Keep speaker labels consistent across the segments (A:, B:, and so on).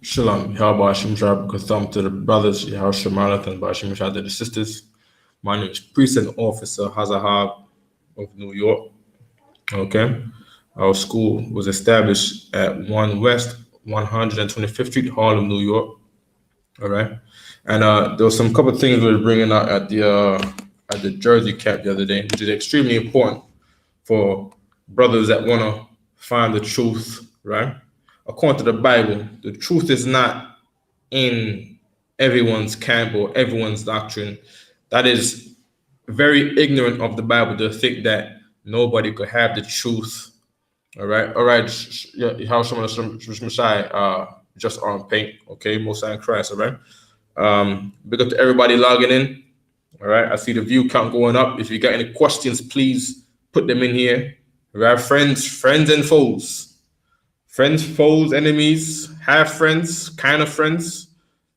A: Shalom, Yahweh Hashem Shabbat Katham to the brothers, Yahweh Shemalath and Bashim Shah to the sisters. My name is Precinct Officer Hazahab of New York. Okay. Our school was established at 1 West 125th Street, Harlem, New York. All right. And there was some couple of things we were bringing out at the Jersey camp the other day, which is extremely important for brothers that want to find the truth, right? According to the Bible, the truth is not in everyone's camp or everyone's doctrine. That is very ignorant of the Bible to think that nobody could have the truth. All right. How someone just on paint. Okay, most in Christ. All right. Big up to everybody logging in. All right. I see the view count going up. If you got any questions, please put them in here. All right, friends and foes. Friends, foes, enemies, half friends, kind of friends,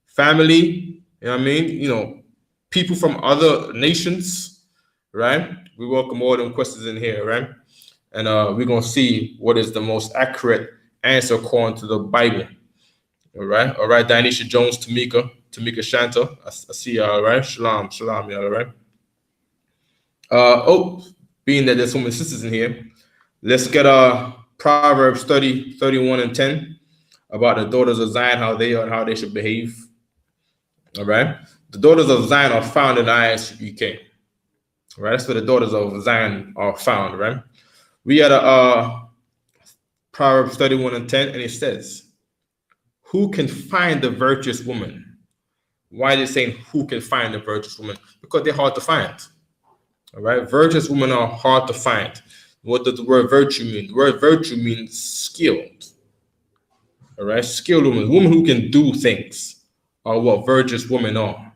A: family, you know what I mean? People from other nations, right? We welcome all them questions in here, right? And we're going to see what is the most accurate answer according to the Bible. All right, Dianisha Jones, Tamika Shanta, I see y'all, all right? Shalom, y'all, all right? Being that there's so many sisters in here, let's get Proverbs 30, 31, and 10 about the daughters of Zion, how they are and how they should behave. All right. The daughters of Zion are found in Isupk. All right. That's where the daughters of Zion are found, right? We had Proverbs 31 and 10, and it says, who can find the virtuous woman? Why is it saying who can find the virtuous woman? Because they're hard to find. All right. Virtuous women are hard to find. What does the word virtue mean? The word virtue means skilled. All right, skilled women who can do things are what virtuous women are.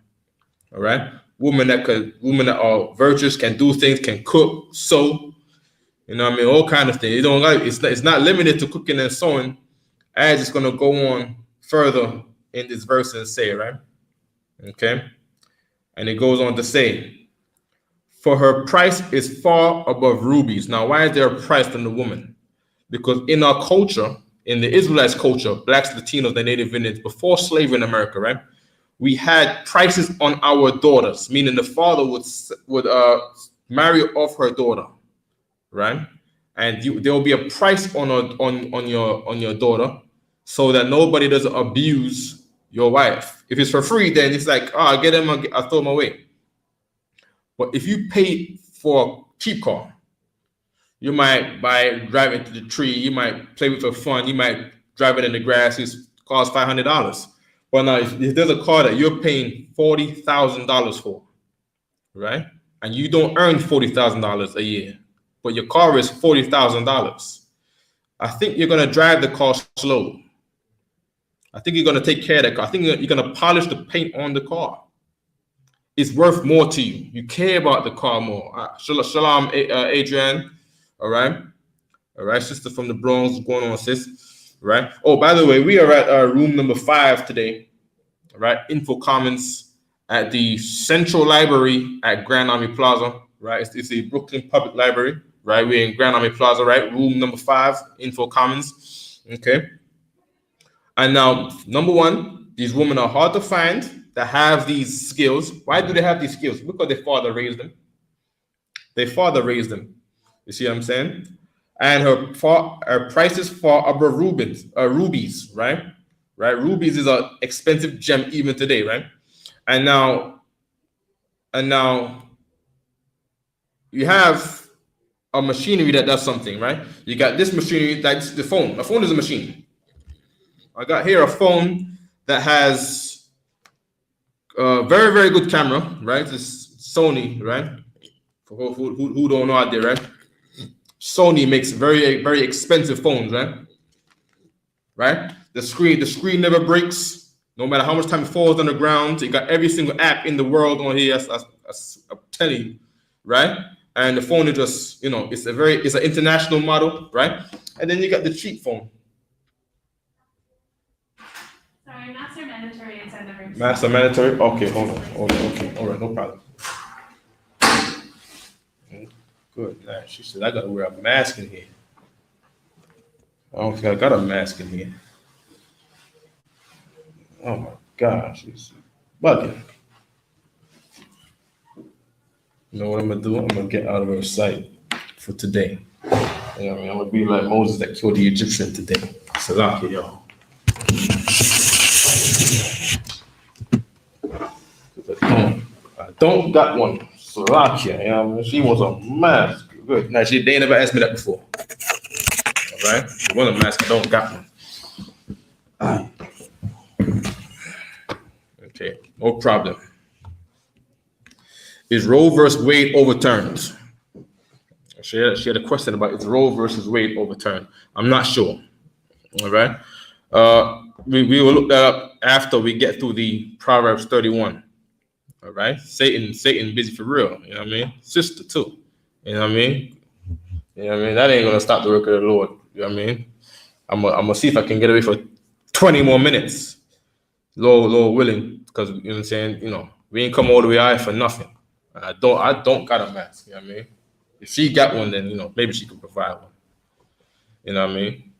A: All right, women that are virtuous, can do things, can cook, sew, all kind of things. It's not limited to cooking and sewing, as it's gonna go on further in this verse and say, right? Okay, and it goes on to say, for her price is far above rubies. Now, why is there a price on the woman? Because in our culture, in the Israelites' culture, blacks, Latinos, the Native Indians, before slavery in America, right? We had prices on our daughters, meaning the father would marry off her daughter, right? And there will be a price on your daughter, so that nobody doesn't abuse your wife. If it's for free, then it's like, I get him, I throw him away. But if you pay for a cheap car, you might drive into the tree, you might play with it for fun, you might drive it in the grass, it costs $500. But now if there's a car that you're paying $40,000 for, right? And you don't earn $40,000 a year, but your car is $40,000. I think you're gonna drive the car slow. I think you're gonna take care of the car. I think you're gonna polish the paint on the car. It's worth more to you. You care about the car more. Shalom, Adrian. All right, sister from the Bronx. What's going on, sis? All right. Oh, by the way, we are at room number 5 today. All right, Info Commons at the Central Library at Grand Army Plaza. Right, it's the Brooklyn Public Library. Right, we're in Grand Army Plaza. Right, room number 5, Info Commons. Okay. And now, number 1, these women are hard to find that have these skills. Why do they have these skills? Because their father raised them. Their father raised them. You see what I'm saying? And her price is far above rubies, right? Right? Rubies is an expensive gem even today, right? And now you have a machinery that does something, right? You got this machinery, that's the phone. A phone is a machine. I got here a phone that has very, very good camera, right? It's Sony, right? For who don't know out there, right? Sony makes very, very expensive phones, right? Right? The screen never breaks, no matter how much time it falls on the ground. You got every single app in the world on here. I'm telling you, right? And the phone is just, it's an international model, right? And then you got the cheap phone.
B: Sorry, master mandatory inside the room.
A: Master mandatory? Okay, hold on. Okay, all right, no problem. Good. Nah, she said, I got to wear a mask in here. I don't think I got a mask in here. Oh my gosh, she's bugging. You know what I'm gonna do? I'm gonna get out of her sight for today. You know what I mean? I'm gonna be like Moses that killed the Egyptian today. Salaki, yo. I don't got one. Slovakia, you know what I mean? She was a mess. Good. Now, they never asked me that before. All right? She was a mess. I don't got one. Okay, no problem. Is Roe versus Wade overturned? She had a question about is Roe versus Wade overturned? I'm not sure. All right? We will look that up after we get through the Proverbs 31. All right, Satan busy for real. You know what I mean? Sister too. You know what I mean? You know what I mean? That ain't gonna stop the work of the Lord. You know what I mean? I'm gonna see if I can get away for 20 more minutes. Lord willing, because you know what I'm saying. You know, we ain't come all the way out for nothing. I don't got a mask. You know what I mean? If she got one, then you know maybe she could provide one. You know what I mean?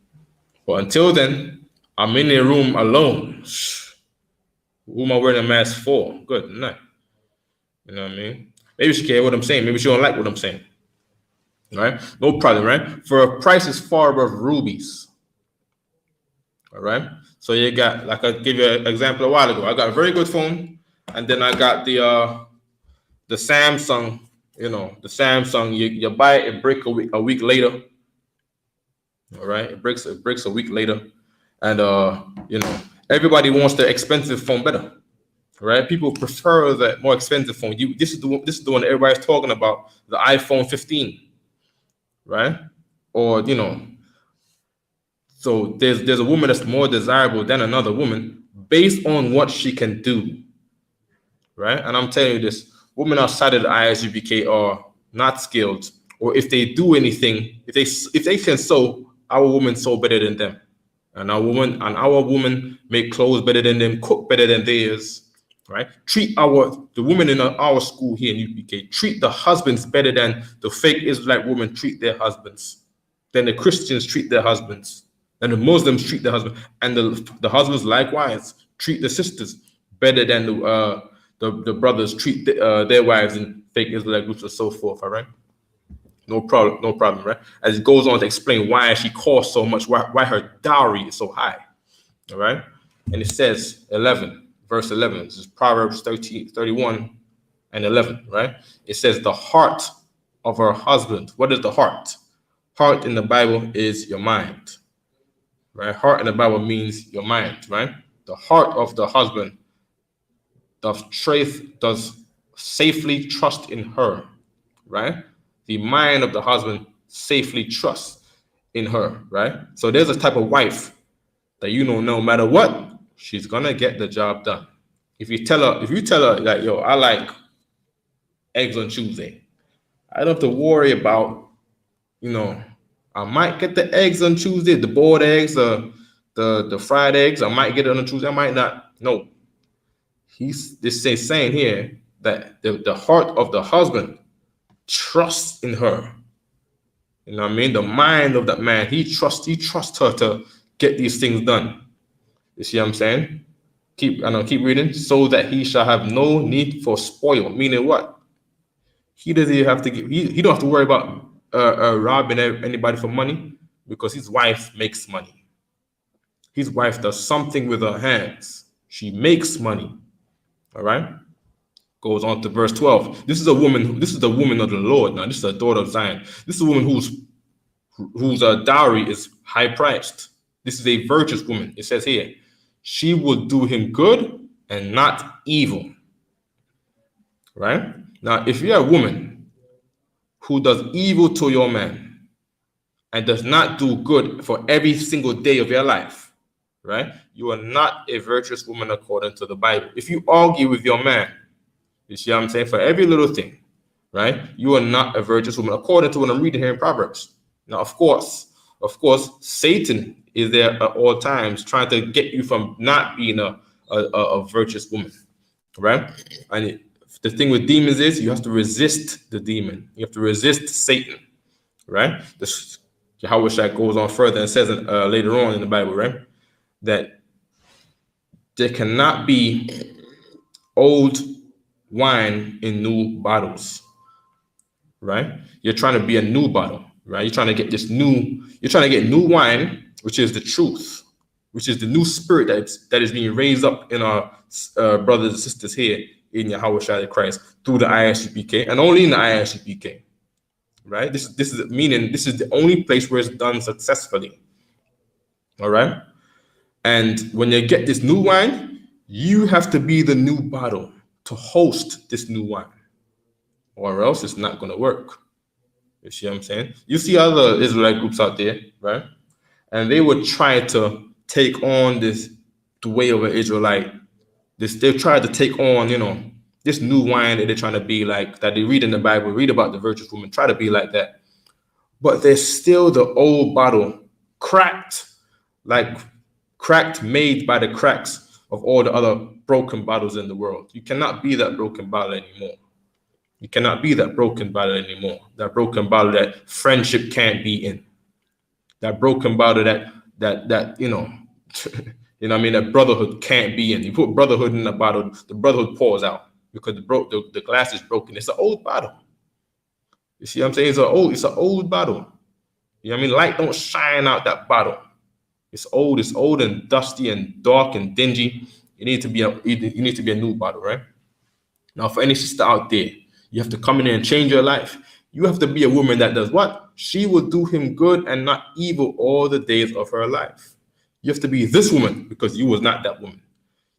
A: But until then, I'm in the room alone. Who am I wearing a mask for? Good night. You know what I mean? Maybe she care what I'm saying. Maybe she don't like what I'm saying. All right? No problem, right? For a price is far above rubies. All right? So you got, like I gave you an example a while ago. I got a very good phone, and then I got the Samsung, you know, the Samsung, you buy it, it breaks a week later. All right? It breaks a week later. And you know, everybody wants the expensive phone better. Right? People prefer the more expensive phone. This is the one that everybody's talking about, the iPhone 15, right? Or you know, so there's a woman that's more desirable than another woman based on what she can do, right? And I'm telling you this: women outside of the ISUPK are not skilled, or if they do anything, if they can sew, our women sew better than them, and our woman make clothes better than them, cook better than theirs. Right? Treat the women in our school here in UPK, treat the husbands better than the fake Israelite women treat their husbands, then the Christians treat their husbands, and the Muslims treat their husbands, and the husbands likewise treat the sisters better than the brothers treat their wives in fake Israelite groups and so forth. All right? No problem, right? As it goes on to explain why she costs so much, why her dowry is so high. All right? And it says 11. Verse 11, this is Proverbs 31 and 11, right? It says the heart of her husband. What is the heart? Heart in the Bible is your mind, right? Heart in the Bible means your mind, right? The heart of the husband does safely trust in her, right? The mind of the husband safely trusts in her, right? So there's a type of wife that you know no matter what, she's gonna get the job done. If you tell her like, yo, I like eggs on Tuesday, I don't have to worry about, you know, I might get the eggs on Tuesday, the boiled eggs, the fried eggs. I might get it on a Tuesday, I might not. No. This is saying here that the heart of the husband trusts in her. You know what I mean? The mind of that man, he trusts her to get these things done. You see what I'm saying? Keep reading. So that he shall have no need for spoil. Meaning what? He doesn't even have to he don't have to worry about robbing anybody for money because his wife makes money. His wife does something with her hands. She makes money. All right. Goes on to verse 12. This is the woman of the Lord. Now, this is a daughter of Zion. This is a woman whose dowry is high priced. This is a virtuous woman. It says here, she will do him good and not evil. Right? Now, if you're a woman who does evil to your man and does not do good for every single day of your life, right? You are not a virtuous woman according to the Bible. If you argue with your man, you see what I'm saying? For every little thing, right? You are not a virtuous woman according to what I'm reading here in Proverbs. Now, of course, Satan is there at all times trying to get you from not being a virtuous woman, right? And the thing with demons is you have to resist the demon. You have to resist Satan, right? Yahweh Shai goes on further and says later on in the Bible, right, that there cannot be old wine in new bottles, right? You're trying to be a new bottle, right? You're trying to get new wine, which is the truth, which is the new spirit that is being raised up in our brothers and sisters here in Yahweh Shai Christ through the ISUPK and only in the ISUPK, right? This is the only place where it's done successfully, all right? And when you get this new wine, you have to be the new bottle to host this new wine, or else it's not going to work. You see what I'm saying? You see other Israelite groups out there, right? And they would try to take on the way of an Israelite. They try to take on, this new wine that they're trying to be like, that they read in the Bible, read about the virtuous woman, try to be like that. But there's still the old bottle, cracked, made by the cracks of all the other broken bottles in the world. You cannot be that broken bottle anymore. You cannot be that broken bottle anymore. That broken bottle that friendship can't be in. That broken bottle that that brotherhood can't be in. You put brotherhood in a bottle, the brotherhood pours out because the glass is broken. It's an old bottle. You see what I'm saying? It's an old bottle. You know what I mean? Light don't shine out that bottle. It's old and dusty and dark and dingy. You need to be a new bottle, right? Now, for any sister out there, you have to come in and change your life. You have to be a woman that does what? She will do him good and not evil all the days of her life. You have to be this woman because you was not that woman.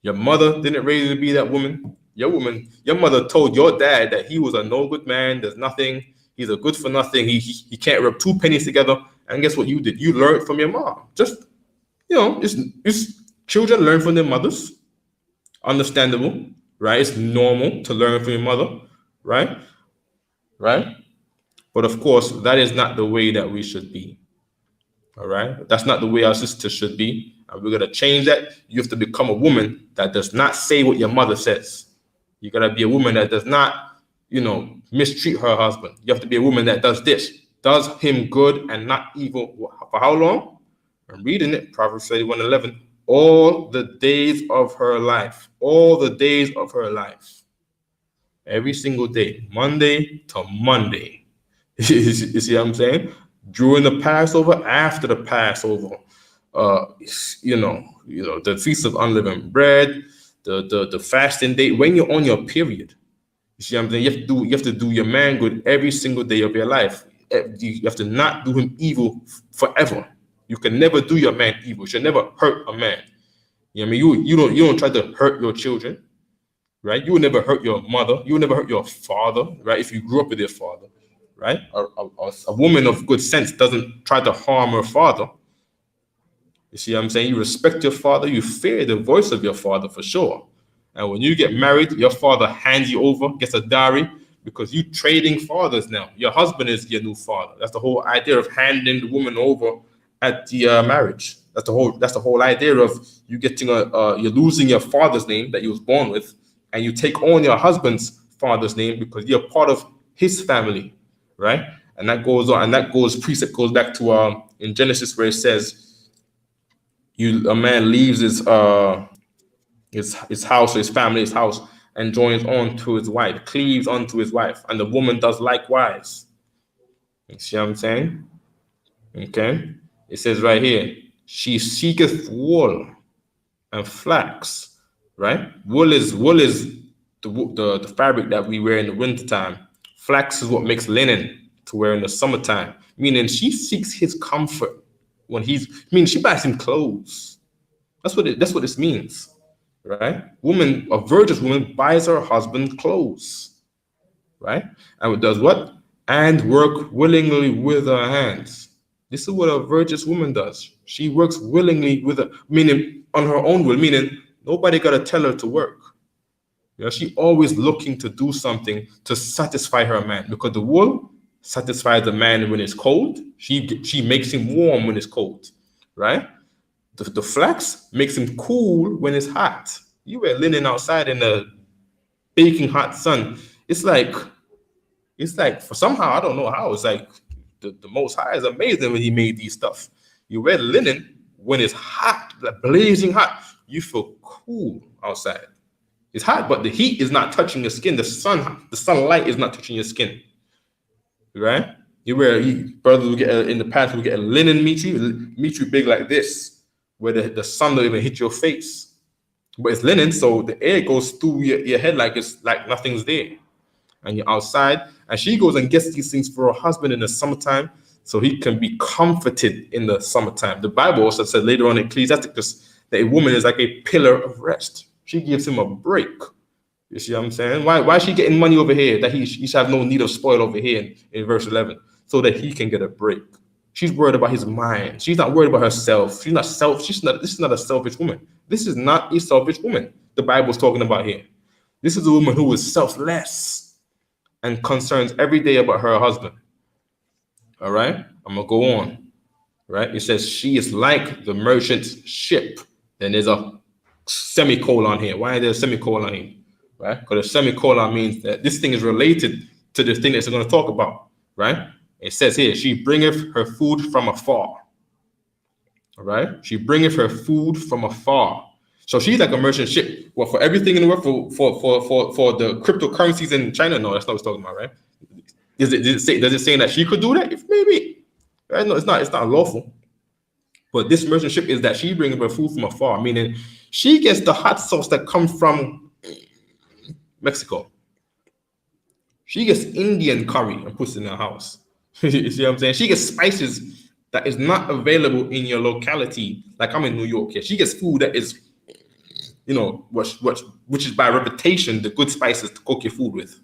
A: Your mother didn't raise you to be that woman. Your mother told your dad that he was a no good man. There's nothing. He's a good for nothing. He can't rub two pennies together. And guess what you did? You learned from your mom. Just, it's children learn from their mothers. Understandable, right? It's normal to learn from your mother, right? Right? But of course, that is not the way that we should be. All right? That's not the way our sisters should be. And we're going to change that. You have to become a woman that does not say what your mother says. You got to be a woman that does not, mistreat her husband. You have to be a woman that does this, does him good and not evil. For how long? I'm reading it, Proverbs 31:11. All the days of her life. All the days of her life. Every single day. Monday to Monday. You see what I'm saying? During the Passover, after the Passover. The Feast of Unleavened Bread, the fasting day, when you're on your period. You see what I'm saying? You have to do your man good every single day of your life. You have to not do him evil forever. You can never do your man evil. You should never hurt a man. You know what I mean? You don't try to hurt your children, right? You will never hurt your mother. You will never hurt your father, right? If you grew up with your father, right? A woman of good sense doesn't try to harm her father. You see what I'm saying? You respect your father. You fear the voice of your father for sure. And when you get married, your father hands you over, gets a dowry, because you trading fathers now. Your husband is your new father. That's the whole idea of handing the woman over at the marriage. That's the whole idea of you getting you're losing your father's name that you was born with, and you take on your husband's father's name because you're part of his family, right? And that goes on, and precept goes back to in Genesis where it says, a man leaves his house, his family's house, and joins on to his wife, cleaves onto his wife, and the woman does likewise. You see what I'm saying? Okay. It says right here, she seeketh wool and flax, right? Wool is the fabric that we wear in the wintertime. Flax is what makes linen to wear in the summertime, meaning she seeks his comfort she buys him clothes. That's what this means, right? A virtuous woman buys her husband clothes, right? And it does what? And work willingly with her hands. This is what a virtuous woman does. She works willingly meaning on her own will, meaning nobody got to tell her to work. She always looking to do something to satisfy her man, because the wool satisfies the man when it's cold. She makes him warm when it's cold, right? The flax makes him cool when it's hot. You wear linen outside in the baking hot sun. It's like for somehow, I don't know how, it's like the Most High is amazing when he made these stuff. You wear linen when it's hot, like blazing hot. you feel cool outside. It's hot, but the heat is not touching your skin. The sunlight is not touching your skin. Right? Brothers will in the past will get a linen mitri big like this, where the sun don't even hit your face. But it's linen, so the air goes through your head like it's like nothing's there. And you're outside, and she goes and gets these things for her husband in the summertime, so he can be comforted in the summertime. The Bible also said later on in Ecclesiasticus that a woman is like a pillar of rest. She gives him a break. You see what I'm saying? Why is she getting money over here that he should have no need of spoil over here in verse 11, so that he can get a break? She's worried about his mind. She's not worried about herself. She's not self. This is not a selfish woman. This is not a selfish woman the Bible's talking about here. This is a woman who is selfless and concerns every day about her husband. All right? I'm going to go on. Right? It says she is like the merchant ship. Then there's a semicolon here. Why is there a semicolon here? Right? Because a semicolon means that this thing is related to the thing that we're going to talk about. Right? It says here, she bringeth her food from afar. All right? She bringeth her food from afar. So she's like a merchant ship. Well, for everything in the world, for the cryptocurrencies in China, no, that's not what it's talking about, right? Does it say that she could do that? If maybe. Right? No, it's not lawful. But this merchant ship is that she brings her food from afar, meaning she gets the hot sauce that comes from Mexico. She gets Indian curry and puts it in her house. You see what I'm saying? She gets spices that is not available in your locality. Like I'm in New York here. She gets food that is, which is by reputation the good spices to cook your food with.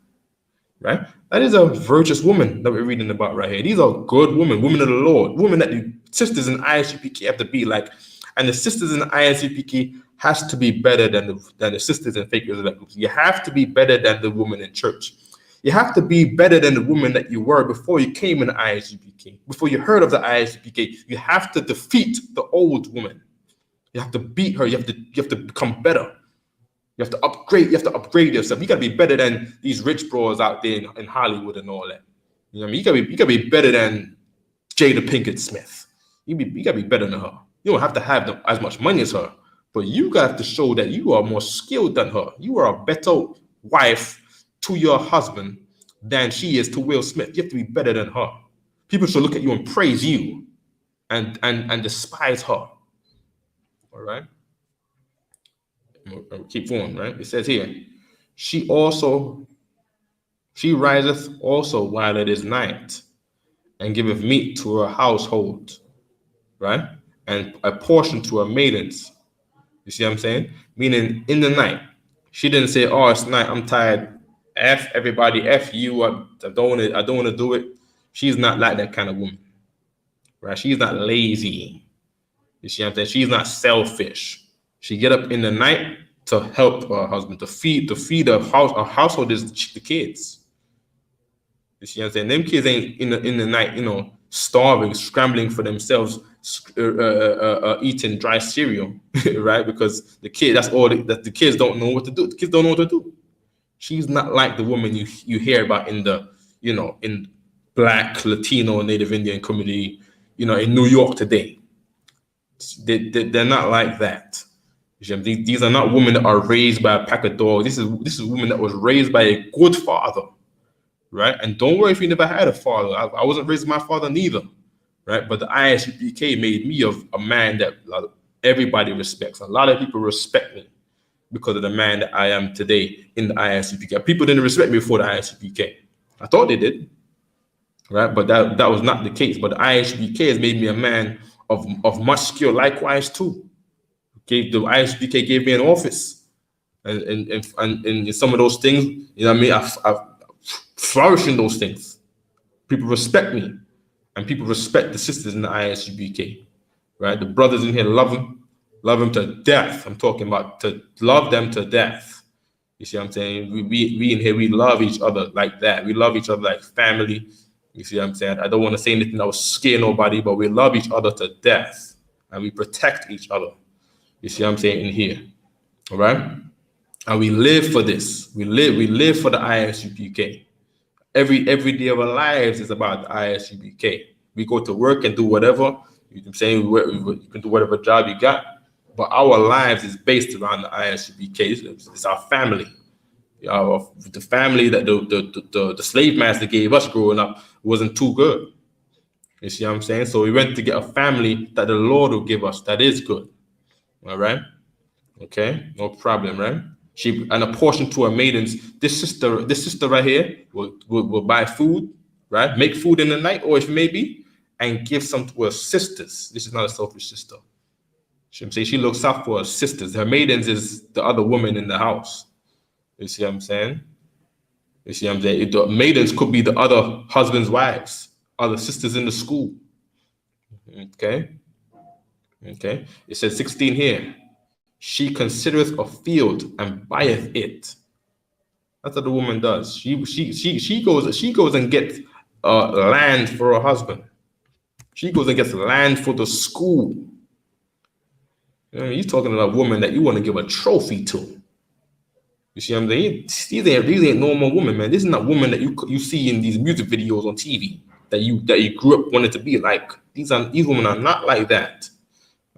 A: Right? That is a virtuous woman that we're reading about right here. These are good women of the Lord, women that the sisters in ISUPK have to be like. And the sisters in ISUPK has to be better than the sisters in fake Israelite groups. You have to be better than the woman in church. You have to be better than the woman that you were before you came in the ISUPK, before you heard of the ISUPK. You have to defeat the old woman. You have to beat her. You have to become better. You have to upgrade. You have to upgrade yourself. You got to be better than these rich bros out there in Hollywood and all that. You know what I mean? You got to be better than Jada Pinkett Smith. You got to be better than her. You don't have to have as much money as her, but you got to show that you are more skilled than her. You are a better wife to your husband than she is to Will Smith. You have to be better than her. People should look at you and praise you and despise her. All right? I'll keep going, right? It says here, she riseth also while it is night, and giveth meat to her household, right? And a portion to her maidens. You see what I'm saying? Meaning in the night. She didn't say, oh, it's night, I'm tired. F everybody, F you, I don't want to do it. She's not like that kind of woman. Right? She's not lazy. You see what I'm saying? She's not selfish. She get up in the night to help her husband, to feed a household is the kids. You see what I'm saying? Them kids ain't in the night, starving, scrambling for themselves, eating dry cereal, right? Because the kids don't know what to do. The kids don't know what to do. She's not like the woman you hear about in the, in Black, Latino, Native Indian community, in New York today. They're not like that. These are not women that are raised by a pack of dogs. This is a woman that was raised by a good father, right? And don't worry if you never had a father. I wasn't raised by my father neither, right? But the ISUPK made me a man that everybody respects. A lot of people respect me because of the man that I am today in the ISUPK. People didn't respect me before the ISUPK. I thought they did, right? But that was not the case. But the ISUPK has made me a man of much skill, likewise too. The ISUPK gave me an office, and in some of those things, I flourish in those things. People respect me, and people respect the sisters in the ISUPK, right? The brothers in here love them to death. I'm talking about to love them to death. You see what I'm saying? We in here, we love each other like that. We love each other like family. You see what I'm saying? I don't want to say anything that will scare nobody, but we love each other to death, and we protect each other. You see what I'm saying in here, all right? And we live for this. We live for the ISUPK. Every day of our lives is about the ISUPK. We go to work and do whatever. You can say you can do whatever job you got, but our lives is based around the ISUPK. It's our family. The family that the slave master gave us growing up wasn't too good. You see what I'm saying? So we went to get a family that the Lord will give us that is good. All right? Okay, no problem, right? And a portion to her maidens. This sister right here will buy food, right? Make food in the night, or if maybe, and give some to her sisters. This is not a selfish sister. She looks out for her sisters. Her maidens is the other woman in the house. You see what I'm saying? You see what I'm saying? The maidens could be the other husband's wives, other sisters in the school. Okay. It says 16 here. She considereth a field and buyeth it. That's what the woman does. She goes and gets land for her husband. She goes and gets land for the school. You know, you're talking about a woman that you want to give a trophy to. You see what I'm saying? These ain't normal women, man. This is not women that you see in these music videos on TV that you grew up wanting to be like. These women are not like that.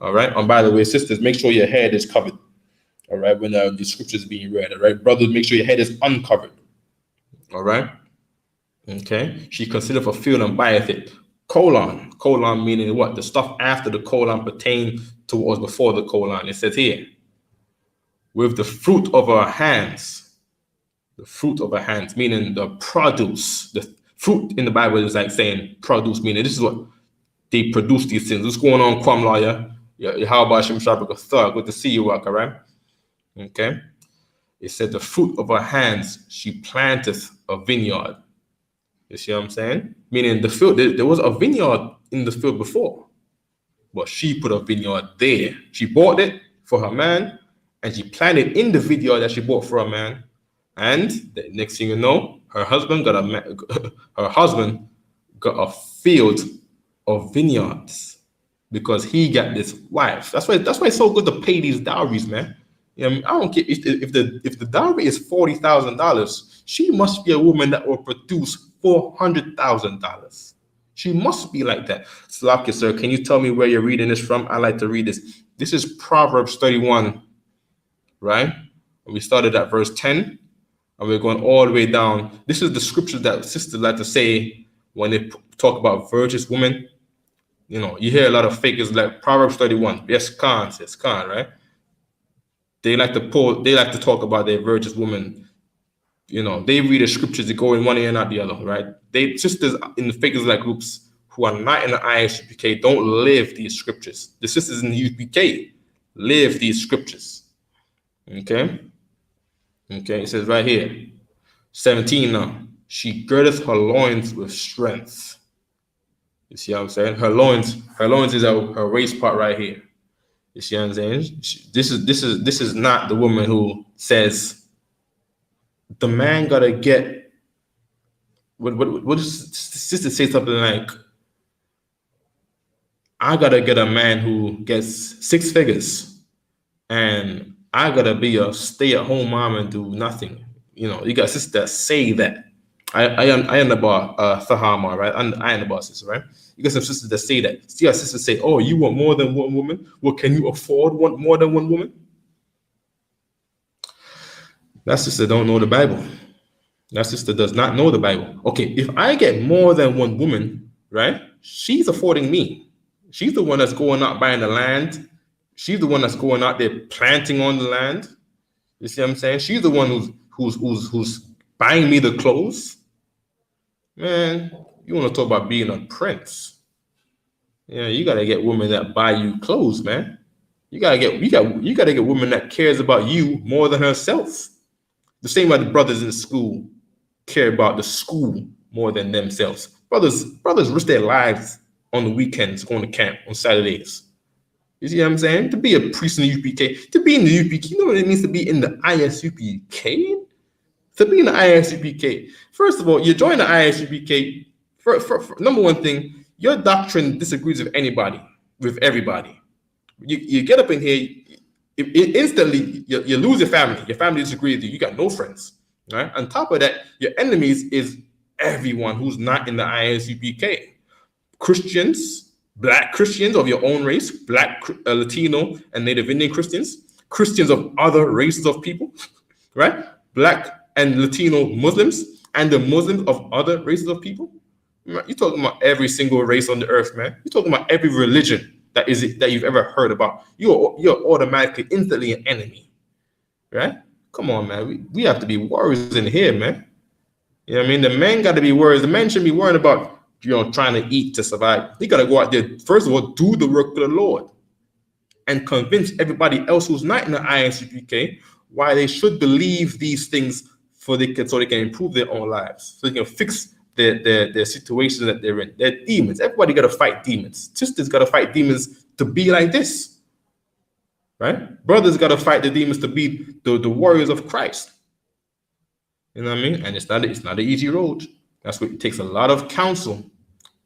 A: All right. And by the way, sisters, make sure your head is covered. All right. When the scripture is being read. All right. Brothers, make sure your head is uncovered. All right. Okay. She considereth a field and buyeth it. Colon meaning what? The stuff after the colon pertain to what was before the colon. It says here, with the fruit of her hands. The fruit of her hands, meaning the produce. The fruit in the Bible is like saying produce, meaning this is what they produce these things. What's going on, Kwam Lawyer? How about Shem Shabbat Thug? Good to see you, Waka, right? Okay. It said the fruit of her hands, she planteth a vineyard. You see what I'm saying? Meaning the field, there was a vineyard in the field before, but she put a vineyard there. She bought it for her man, and she planted in the vineyard that she bought for her man. And the next thing you know, her husband got a field of vineyards because he got this wife. That's why it's so good to pay these dowries, man. You know, I don't care if the dowry is $40,000, she must be a woman that will produce $400,000. She must be like that. Isupk, sir, can you tell me where you're reading this from? I like to read this. This is Proverbs 31, right? We started at verse 10, and we're going all the way down. This is the scripture that sisters like to say when they talk about virtuous women. You know, you hear a lot of figures like Proverbs 31. Yes, Khan says Khan, right? They like to talk about their virtuous woman. You know, they read the scriptures, they go in one ear and not the other, right? Sisters in the figures like groups who are not in the ISUPK don't live these scriptures. The sisters in the UPK live these scriptures. Okay, it says right here, 17 now. She girdeth her loins with strength. You see what I'm saying? Her loins is her waist part right here. You see what I'm saying? This is not the woman who says the man gotta get. What does sister say something like? I gotta get a man who gets 6 figures, and I gotta be a stay-at-home mom and do nothing. You know, you got sisters that say that. I am about Thahama, right? I am about sister, right? You got some sisters that say that. See how sisters say, "Oh, you want more than one woman? Well, can you afford more than one woman?" That sister don't know the Bible. That sister does not know the Bible. Okay, if I get more than one woman, right? She's affording me. She's the one that's going out buying the land. She's the one that's going out there planting on the land. You see what I'm saying? She's the one who's buying me the clothes. Man, you want to talk about being a prince? Yeah, you gotta get women that buy you clothes, man. You gotta get women that cares about you more than herself. The same way the brothers in school care about the school more than themselves. Brothers risk their lives on the weekends going to camp on Saturdays. You see what I'm saying? To be a priest in the UPK, to be in the UPK, you know what it means to be in the ISUPK? To be in the ISUPK, first of all, you join the ISUPK. For number one thing, your doctrine disagrees with everybody. You get up in here, instantly you lose your family. Your family disagrees with you. You got no friends, right? On top of that, your enemies is everyone who's not in the ISUPK. Christians, Black Christians of your own race, Black, Latino, and Native Indian Christians, Christians of other races of people, right? Black and Latino Muslims, and the Muslims of other races of people. You're talking about every single race on the earth, man. You're talking about every religion that you've ever heard about. You're automatically, instantly an enemy, right? Come on, man. We have to be warriors in here, man. You know what I mean? The men got to be warriors. The men shouldn't be worried about, trying to eat to survive. They got to go out there, first of all, do the work of the Lord and convince everybody else who's not in the ISUPK why they should believe these things so they can improve their own lives, so they can fix their situations that they're in. They're demons. Everybody got to fight demons. Sisters got to fight demons to be like this, right? Brothers got to fight the demons to be the warriors of Christ. You know what I mean? And it's not an easy road. That's what it takes. A lot of counsel.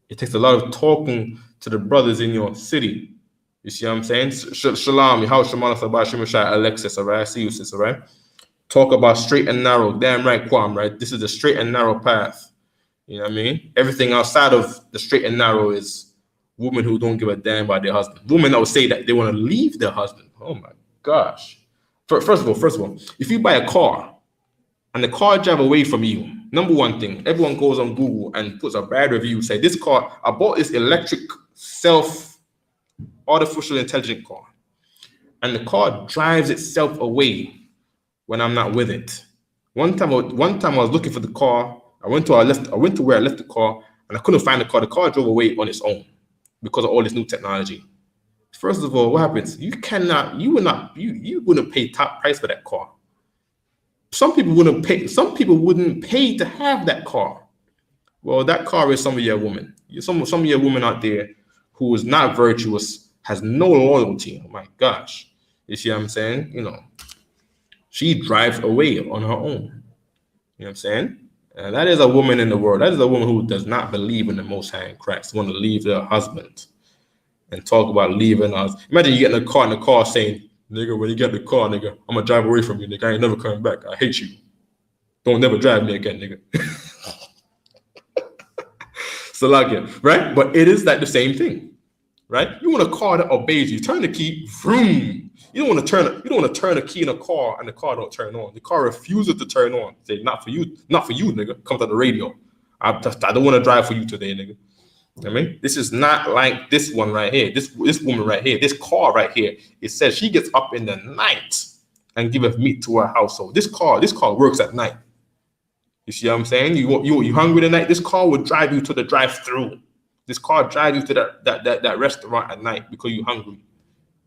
A: It takes a lot of talking to the brothers in your city. You see what I'm saying? Shalom, how Shemana Sabah Shemashai Alexis, all right? I see you, sis, all right? Talk about straight and narrow. Damn right, Kwam, right? This is a straight and narrow path. You know what I mean? Everything outside of the straight and narrow is women who don't give a damn about their husband. Women that would say that they want to leave their husband. Oh my gosh. First of all, if you buy a car and the car drive away from you, number one thing, everyone goes on Google and puts a bad review, say this car, I bought this electric artificial intelligent car, and the car drives itself away when I'm not with it. One time I was looking for the car. I went to where I left the car, and I couldn't find the car. The car drove away on its own because of all this new technology. First of all, what happens? You wouldn't pay top price for that car. Some people wouldn't pay to have that car. Well, that car is some of your women. Some of your women out there who is not virtuous, has no loyalty. Oh my gosh. You see what I'm saying? She drives away on her own. You know what I'm saying? And that is a woman in the world. That is a woman who does not believe in the Most High in Christ, want to leave their husband and talk about leaving us. Imagine you get in the car saying, nigga, when you get in the car, nigga, I'm going to drive away from you, nigga. I ain't never coming back. I hate you. Don't never drive me again, nigga. Salakia, right? But it is like the same thing, right? You want a car that obeys you. Turn the key, vroom. You don't want to turn a key in a car and the car don't turn on. The car refuses to turn on. Say, not for you, nigga. Comes on the radio. I don't want to drive for you today, nigga. I mean, this is not like this one right here. This woman right here, this car right here. It says she gets up in the night and giveth meat to her household. This car works at night. You see what I'm saying? You hungry tonight? This car will drive you to the drive-through. This car drives you to that restaurant at night because you're hungry.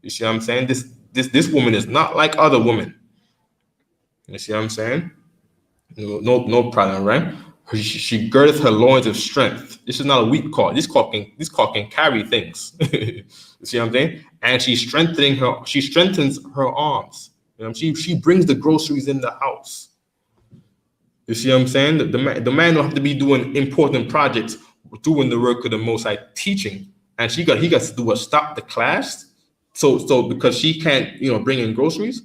A: You see what I'm saying? This woman is not like other women. You see what I'm saying? No problem, right? She girdeth her loins of strength. This is not a weak car. This car can carry things. You see what I'm saying? And she strengthens her arms. She brings the groceries in the house. You see what I'm saying? The man don't have to be doing important projects, doing the work of the Most High, teaching, and he got to do stop the class. So because she can't, bring in groceries.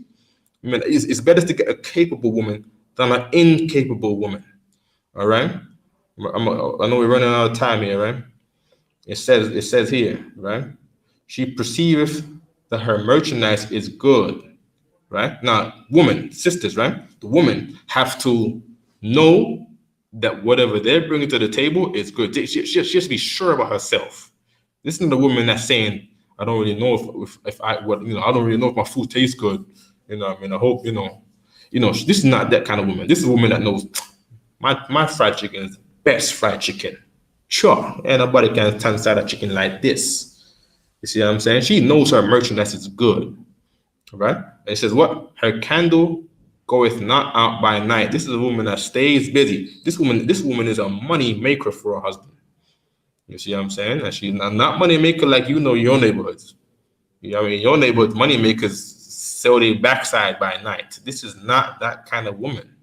A: I mean, it's better to get a capable woman than an incapable woman. All right. I know we're running out of time here, right? It says here, right? She perceiveth that her merchandise is good, right? Now, sisters, right? The women have to know that whatever they're bringing to the table is good. She has to be sure about herself. This isn't the woman that's saying, I don't really know I don't really know if my food tastes good. I hope, this is not that kind of woman. This is a woman that knows my fried chicken is the best fried chicken. Sure, and nobody can stand inside a chicken like this. You see what I'm saying? She knows her merchandise is good, right? And it says what? Her candle goeth not out by night. This is a woman that stays busy. This woman is a money maker for her husband. You see what I'm saying? And she's not money maker like your neighborhoods. Your neighborhood money makers sell their backside by night. This is not that kind of woman.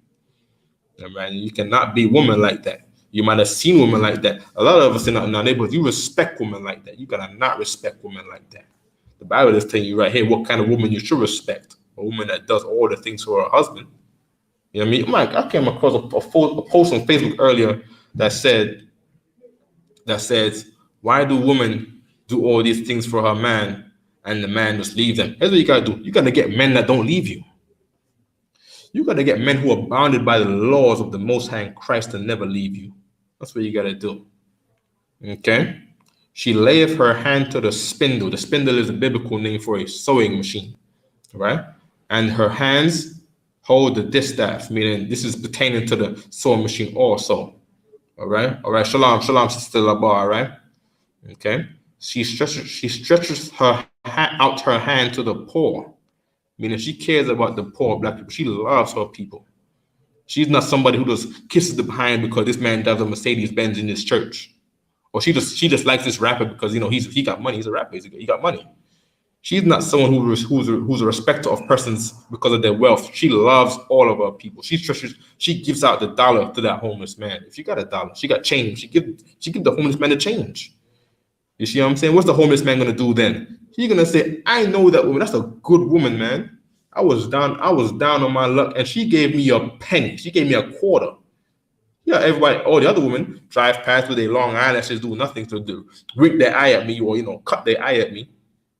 A: Right? You cannot be woman like that. You might have seen women like that. A lot of us in our neighborhoods, you respect women like that. You gotta not respect women like that. The Bible is telling you right here what kind of woman you should respect. A woman that does all the things for her husband. You know what I mean? I came across a post on Facebook earlier that says, why do women do all these things for her man, and the man just leaves them. Here's what you gotta do. You gotta get men that don't leave you. You gotta get men who are bounded by the laws of the Most High in Christ and never leave you. That's what you gotta do. Okay? She layeth her hand to the spindle. The spindle is a biblical name for a sewing machine, right? And her hands hold the distaff, meaning this is pertaining to the sewing machine also. All right. Shalom, Sister Labar. All right. Okay. She stretches out her hand to the poor, meaning she cares about the poor black people. She loves her people. She's not somebody who just kisses the behind because this man drives a Mercedes Benz in this church, or she just likes this rapper because he got money. He's a rapper. He got money. She's not someone who's a respecter of persons because of their wealth. She loves all of her people. She gives out the dollar to that homeless man. If you got a dollar, she got change. She give the homeless man the change. You see what I'm saying? What's the homeless man gonna do then? He's gonna say, I know that woman. That's a good woman, man. I was down on my luck, and she gave me a penny. She gave me a quarter. Yeah, everybody, all the other women drive past with their long eyelashes, do nothing to do, wink their eye at me, or cut their eye at me,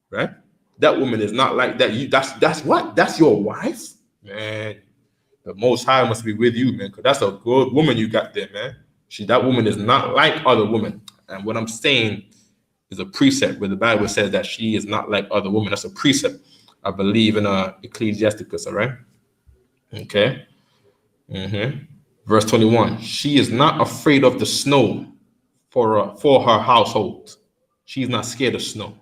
A: right? That woman is not like that. That's what? That's your wife? Man, the Most High must be with you, man, because that's a good woman you got there, man. That woman is not like other women. And what I'm saying is a precept where the Bible says that she is not like other women. That's a precept, I believe, in Ecclesiasticus, all right? Okay. Verse 21, she is not afraid of the snow for her household. She's not scared of snow.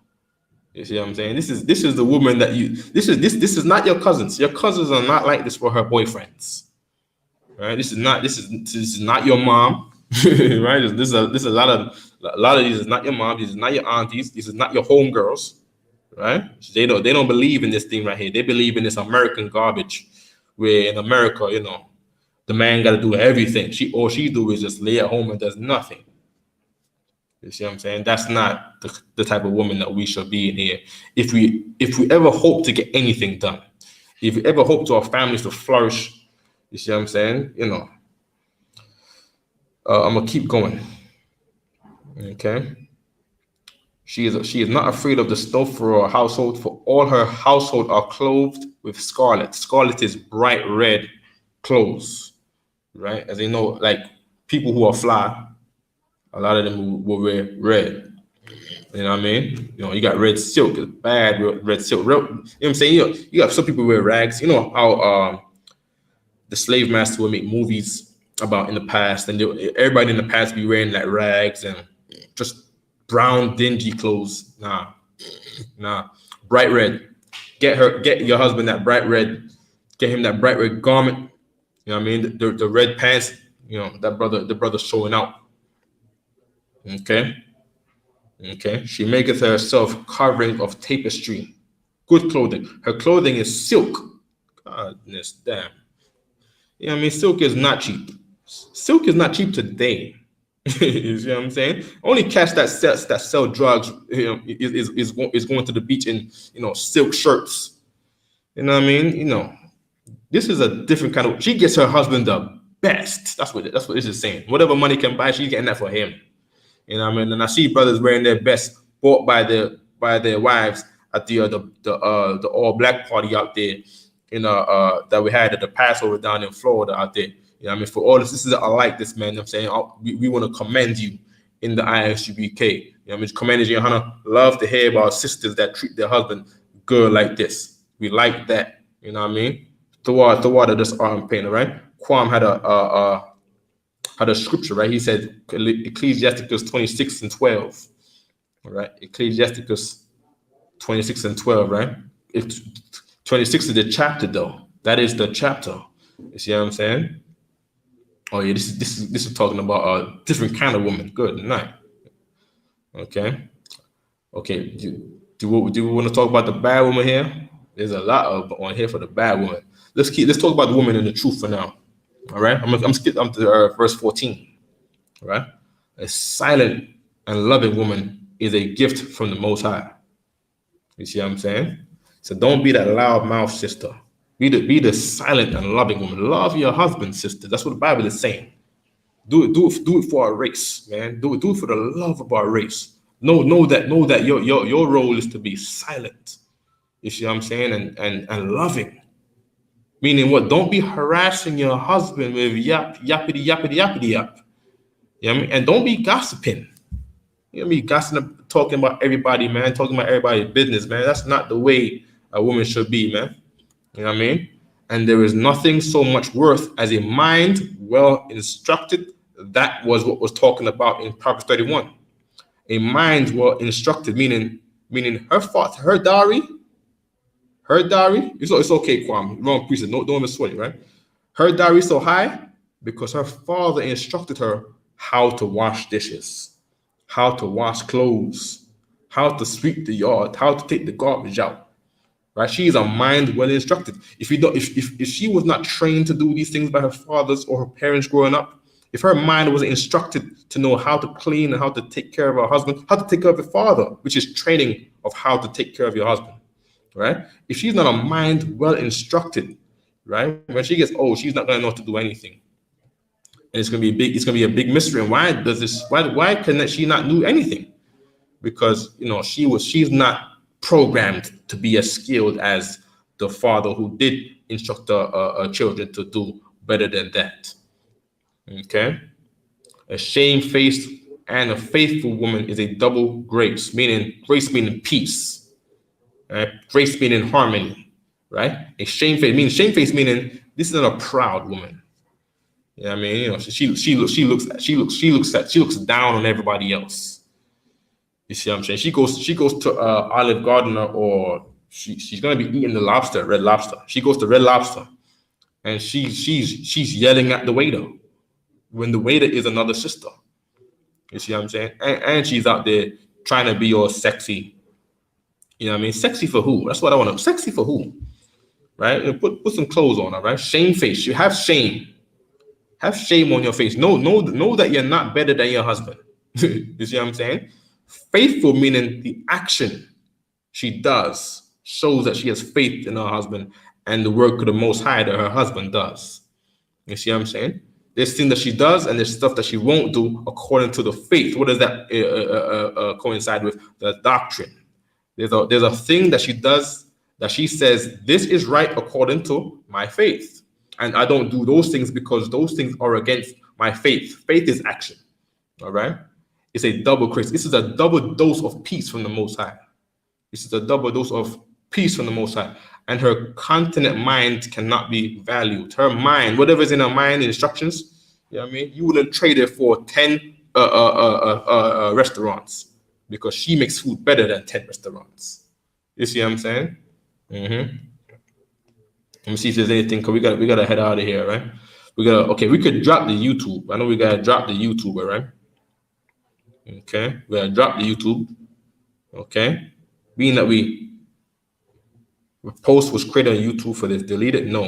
A: You see what I'm saying? This is the woman that this is not your cousins. Your cousins are not like this for her boyfriends. Right? This is not your mom. Right? This is a lot of these is not your mom, this is not your aunties, this is not your homegirls. Right? They don't believe in this thing right here. They believe in this American garbage where in America, the man gotta do everything. All she do is just lay at home and does nothing. You see what I'm saying? That's not the type of woman that we should be in here. If we ever hope to get anything done, if we ever hope to our families to flourish, you see what I'm saying? I'm gonna keep going. Okay. She is not afraid of the snow for her household, for all her household are clothed with scarlet. Scarlet is bright red clothes, right? As you know, like people who are fly, a lot of them will wear red. You know what I mean? You got red silk, it's bad red silk. You know what I'm saying? You got some people wear rags. You know how the slave master would make movies about in the past, and everybody in the past be wearing like rags and just brown dingy clothes. Nah, bright red. Get your husband that bright red. Get him that bright red garment. You know what I mean? The red pants. The brother showing out. Okay. She maketh herself covering of tapestry, good clothing. Her clothing is silk. Goodness damn. You know what I mean? Silk is not cheap. Silk is not cheap today. You see what I'm saying? Only cats that sell drugs, is going to the beach in silk shirts. You know what I mean? This is a different kind of. She gets her husband the best. That's what this is saying. Whatever money can buy, she's getting that for him. You know what I mean? And I see brothers wearing their best bought by their wives at the all black party out there, that we had at the Passover down in Florida out there. You know what I mean? For all this is I like this, man. I'm saying we want to commend you in the ISUBK. You know what I mean? Commend you, Hannah. Love to hear about sisters that treat their husband good like this. We like that. You know what I mean? The water this arm painter, right? Quam had a scripture, right? He said Ecclesiasticus 26:12. All right, Ecclesiasticus 26:12, right? 26 is the chapter, though. That is the chapter. You see what I'm saying? Oh yeah, this is talking about a different kind of woman. Good night. Okay. Do we want to talk about the bad woman here? There's a lot on here for the bad woman. Let's talk about the woman in the truth for now. All right, I'm skipping to verse 14. All right, a silent and loving woman is a gift from the Most High. You see what I'm saying? So don't be that loud mouth sister. Be the silent and loving woman. Love your husband, sister. That's what the Bible is saying. Do it for our race, man. Do it for the love of our race. Know that your role is to be silent. You see what I'm saying? And loving. Meaning what? Don't be harassing your husband with yappity yappity yap. You know what I mean? And don't be gossiping. You know, me gossiping, talking about everybody, man, talking about everybody's business, man. That's not the way a woman should be, man. You know what I mean? And there is nothing so much worth as a mind well instructed. That was what was talking about in Proverbs 31. A mind well instructed, meaning her thoughts, her dowry. It's okay, Kwame. Wrong priest. Don't even sweat it, right? Her dowry so high because her father instructed her how to wash dishes, how to wash clothes, how to sweep the yard, how to take the garbage out. Right? She is a mind well instructed. If she was not trained to do these things by her fathers or her parents growing up, if her mind was instructed to know how to clean and how to take care of her husband, how to take care of the father, which is training of how to take care of your husband, right? If she's not a mind well instructed, right, when she gets old, she's not gonna know how to do anything, and it's gonna be a big mystery. And why can she not do anything? Because she's not programmed to be as skilled as the father who did instruct her children to do better than that. Okay, a shamefaced and a faithful woman is a double grace, meaning peace, right? Grace meaning harmony, right? A shamefaced meaning this is not a proud woman. You know what I mean? She looks down on everybody else. You see what I'm saying? She goes to Olive Garden, or she's gonna be eating the Red Lobster. She goes to Red Lobster, and she's yelling at the waiter when the waiter is another sister. You see what I'm saying? And she's out there trying to be all sexy. You know what I mean? Sexy for who? That's what I want to. Sexy for who? Right? Put some clothes on her, right? Shamefaced. You have shame. Have shame on your face. Know that you're not better than your husband. You see what I'm saying? Faithful meaning the action she does shows that she has faith in her husband and the work of the Most High that her husband does. You see what I'm saying? There's things that she does and there's stuff that she won't do according to the faith. What does that coincide with? The doctrine. There's a thing that she does that she says, this is right according to my faith. And I don't do those things because those things are against my faith. Faith is action. All right? It's a double grace. This is a double dose of peace from the Most High. This is a double dose of peace from the Most High. And her continent mind cannot be valued. Her mind, whatever's in her mind, instructions, you know what I mean? You wouldn't trade it for 10 restaurants because she makes food better than 10 restaurants. You see what I'm saying? Let me see if there's anything, because we gotta head out of here, right? We could drop the YouTube. I know we gotta drop the YouTuber, right? Okay, we gotta drop the YouTube. Okay, being that the post was created on YouTube for this, delete it? No.